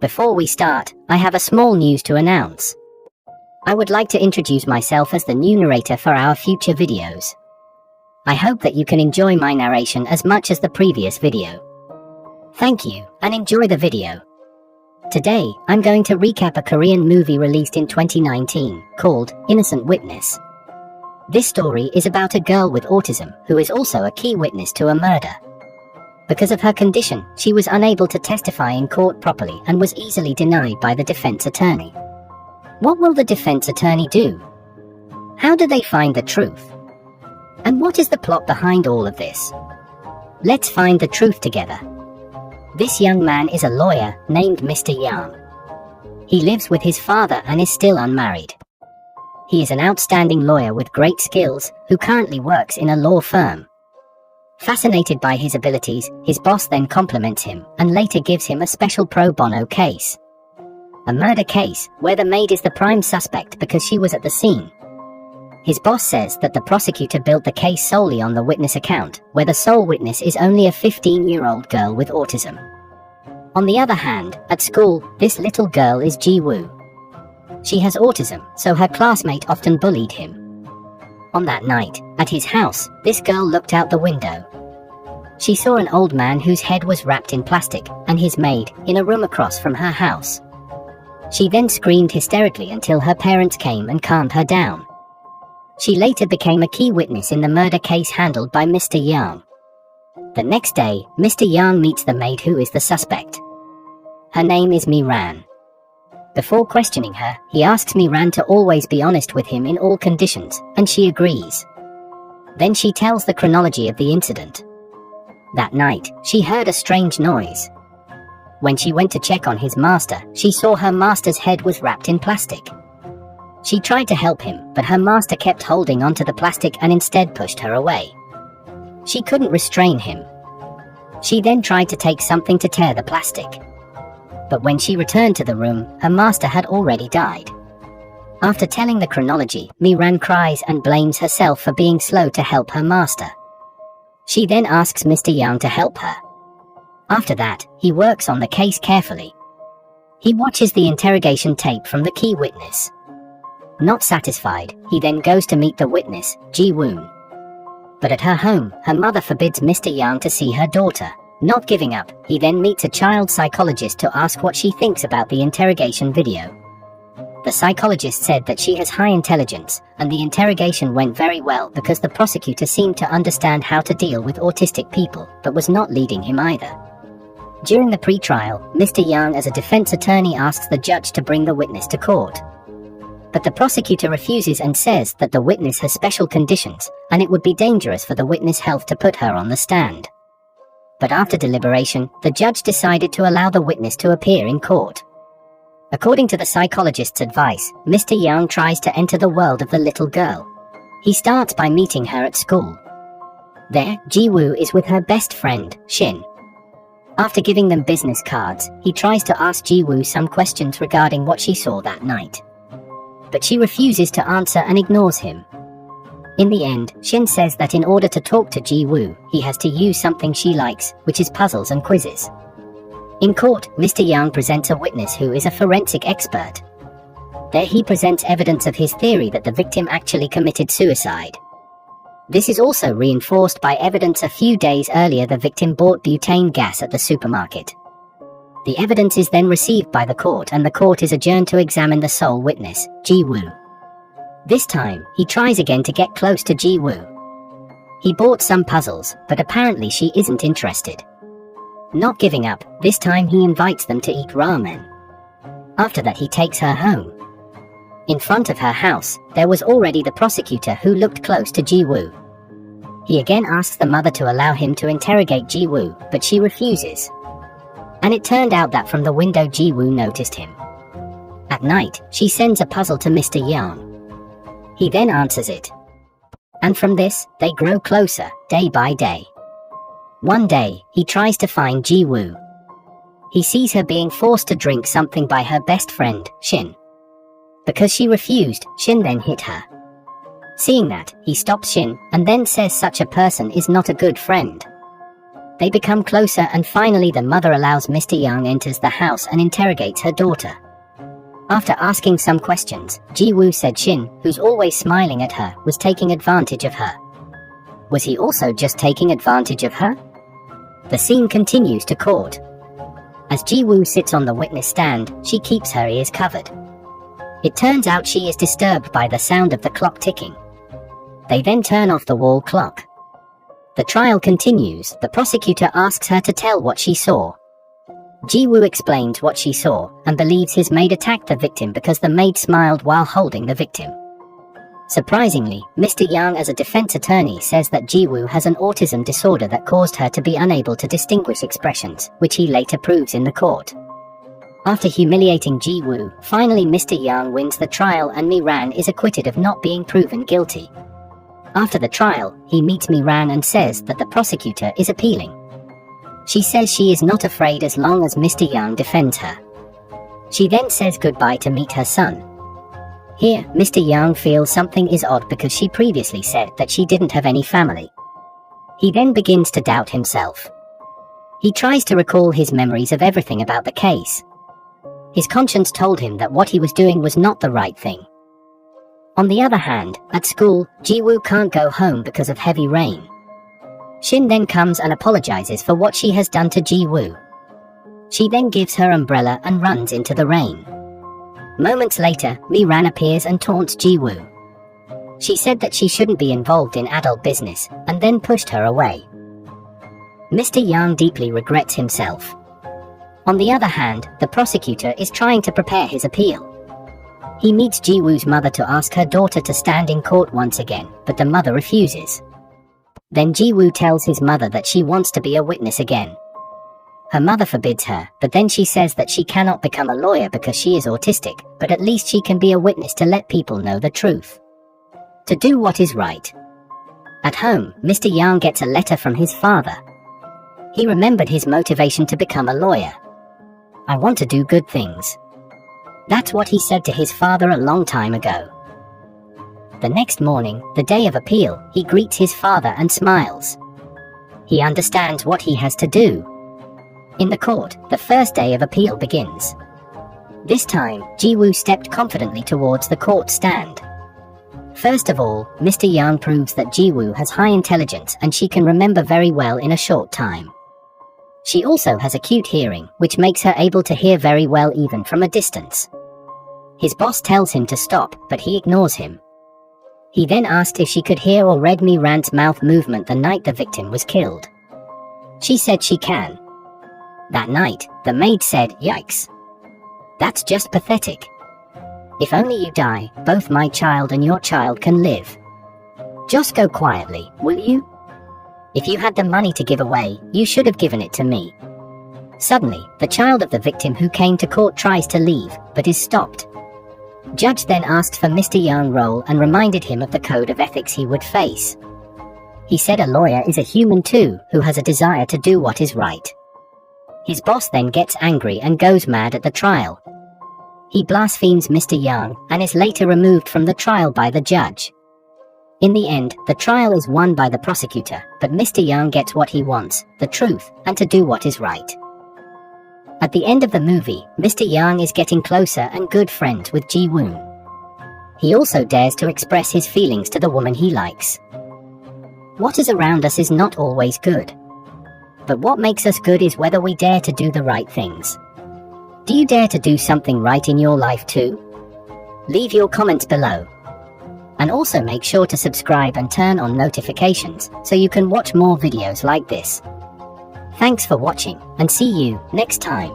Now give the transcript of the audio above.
Before we start, I have a small news to announce. I would like to introduce myself as the new narrator for our future videos. I hope that you can enjoy my narration as much as the previous video. Thank you, and enjoy the video. Today, I'm going to recap a Korean movie released in 2019, called Innocent Witness. This story is about a girl with autism who is also a key witness to a murder. Because of her condition, she was unable to testify in court properly and was easily denied by the defense attorney. What will the defense attorney do? How do they find the truth? And what is the plot behind all of this? Let's find the truth together. This young man is a lawyer named Mr. Yang. He lives with his father and is still unmarried. He is an outstanding lawyer with great skills who currently works in a law firm. Fascinated by his abilities, his boss then compliments him and later gives him a special pro bono case. A murder case where the maid is the prime suspect because she was at the scene. His boss says that the prosecutor built the case solely on the witness account, where the sole witness is only a 15-year-old girl with autism. On the other hand, at school, this little girl is Ji-woo. She has autism, so her classmate often bullied him. On that night, at his house, this girl looked out the window. She saw an old man whose head was wrapped in plastic, and his maid, in a room across from her house. She then screamed hysterically until her parents came and calmed her down. She later became a key witness in the murder case handled by Mr. Yang. The next day, Mr. Yang meets the maid who is the suspect. Her name is Mi-ran. Before questioning her, he asks Mi-ran to always be honest with him in all conditions, and she agrees. Then she tells the chronology of the incident. That night, she heard a strange noise. When she went to check on his master, she saw her master's head was wrapped in plastic. She tried to help him, but her master kept holding onto the plastic and instead pushed her away. She couldn't restrain him. She then tried to take something to tear the plastic. But when she returned to the room, her master had already died. After telling the chronology, Mi-ran cries and blames herself for being slow to help her master. She then asks Mr. Yang to help her. After that, he works on the case carefully. He watches the interrogation tape from the key witness. Not satisfied, he then goes to meet the witness, Ji-woo. But at her home, her mother forbids Mr. Yang to see her daughter. Not giving up, he then meets a child psychologist to ask what she thinks about the interrogation video. The psychologist said that she has high intelligence, and the interrogation went very well because the prosecutor seemed to understand how to deal with autistic people, but was not leading him either. During the pre-trial, Mr. Yang as a defense attorney asks the judge to bring the witness to court. But the prosecutor refuses and says that the witness has special conditions, and it would be dangerous for the witness' health to put her on the stand. But after deliberation, the judge decided to allow the witness to appear in court. According to the psychologist's advice, Mr. Yang tries to enter the world of the little girl. He starts by meeting her at school. There, Ji-woo is with her best friend, Shin. After giving them business cards, he tries to ask Ji-woo some questions regarding what she saw that night. But she refuses to answer and ignores him. In the end, Shin says that in order to talk to Ji-woo, he has to use something she likes, which is puzzles and quizzes. In court, Mr. Yang presents a witness who is a forensic expert. There he presents evidence of his theory that the victim actually committed suicide. This is also reinforced by evidence a few days earlier the victim bought butane gas at the supermarket. The evidence is then received by the court and the court is adjourned to examine the sole witness, Ji-woo. This time, he tries again to get close to Ji-woo. He bought some puzzles, but apparently she isn't interested. Not giving up, this time he invites them to eat ramen. After that he takes her home. In front of her house, there was already the prosecutor who looked close to Ji-woo. He again asks the mother to allow him to interrogate Ji-woo, but she refuses. And it turned out that from the window Ji-woo noticed him. At night, she sends a puzzle to Mr. Yang. He then answers it. And from this, they grow closer, day by day. One day, he tries to find Ji-woo. He sees her being forced to drink something by her best friend, Shin. Because she refused, Shin then hit her. Seeing that, he stops Shin, and then says such a person is not a good friend. They become closer, and finally the mother allows Mr. Young enters the house and interrogates her daughter. After asking some questions, Ji-woo said Shin, who's always smiling at her, was taking advantage of her. Was he also just taking advantage of her? The scene continues to court. As Ji-woo sits on the witness stand, she keeps her ears covered. It turns out she is disturbed by the sound of the clock ticking. They then turn off the wall clock. The trial continues. The prosecutor asks her to tell what she saw. Ji-woo explains what she saw and believes his maid attacked the victim because the maid smiled while holding the victim. Surprisingly, Mr. Young, as a defense attorney, says that Ji-woo has an autism disorder that caused her to be unable to distinguish expressions, which he later proves in the court. After humiliating Ji-woo, finally Mr. Young wins the trial and Mi-ran is acquitted of not being proven guilty. After the trial, he meets Mi-ran and says that the prosecutor is appealing. She says she is not afraid as long as Mr. Young defends her. She then says goodbye to meet her son. Here, Mr. Young feels something is odd because she previously said that she didn't have any family. He then begins to doubt himself. He tries to recall his memories of everything about the case. His conscience told him that what he was doing was not the right thing. On the other hand, at school, Ji-woo can't go home because of heavy rain. Shin then comes and apologizes for what she has done to Ji-woo. She then gives her umbrella and runs into the rain. Moments later, Mi-ran appears and taunts Ji-woo. She said that she shouldn't be involved in adult business, and then pushed her away. Mr. Young deeply regrets himself. On the other hand, the prosecutor is trying to prepare his appeal. He meets Ji-woo's mother to ask her daughter to stand in court once again, but the mother refuses. Then Ji-woo tells his mother that she wants to be a witness again. Her mother forbids her, but then she says that she cannot become a lawyer because she is autistic, but at least she can be a witness to let people know the truth. To do what is right. At home, Mr. Young gets a letter from his father. He remembered his motivation to become a lawyer. I want to do good things. That's what he said to his father a long time ago. The next morning, the day of appeal, he greets his father and smiles. He understands what he has to do. In the court, the first day of appeal begins. This time, Ji-woo stepped confidently towards the court stand. First of all, Mr. Young proves that Ji-woo has high intelligence and she can remember very well in a short time. She also has acute hearing, which makes her able to hear very well even from a distance. His boss tells him to stop, but he ignores him. He then asked if she could hear or read Mi-ran's mouth movement the night the victim was killed. She said she can. That night, the maid said, "Yikes. That's just pathetic. If only you die, both my child and your child can live. Just go quietly, will you? If you had the money to give away, you should have given it to me." Suddenly, the child of the victim who came to court tries to leave, but is stopped. Judge then asked for Mr. Young's role and reminded him of the code of ethics he would face. He said a lawyer is a human too, who has a desire to do what is right. His boss then gets angry and goes mad at the trial. He blasphemes Mr. Young and is later removed from the trial by the judge. In the end, the trial is won by the prosecutor, but Mr. Young gets what he wants, the truth, and to do what is right. At the end of the movie, Mr. Young is getting closer and good friends with Ji-woo. He also dares to express his feelings to the woman he likes. What is around us is not always good. But what makes us good is whether we dare to do the right things. Do you dare to do something right in your life too? Leave your comments below. And also make sure to subscribe and turn on notifications so you can watch more videos like this. Thanks for watching, and see you next time.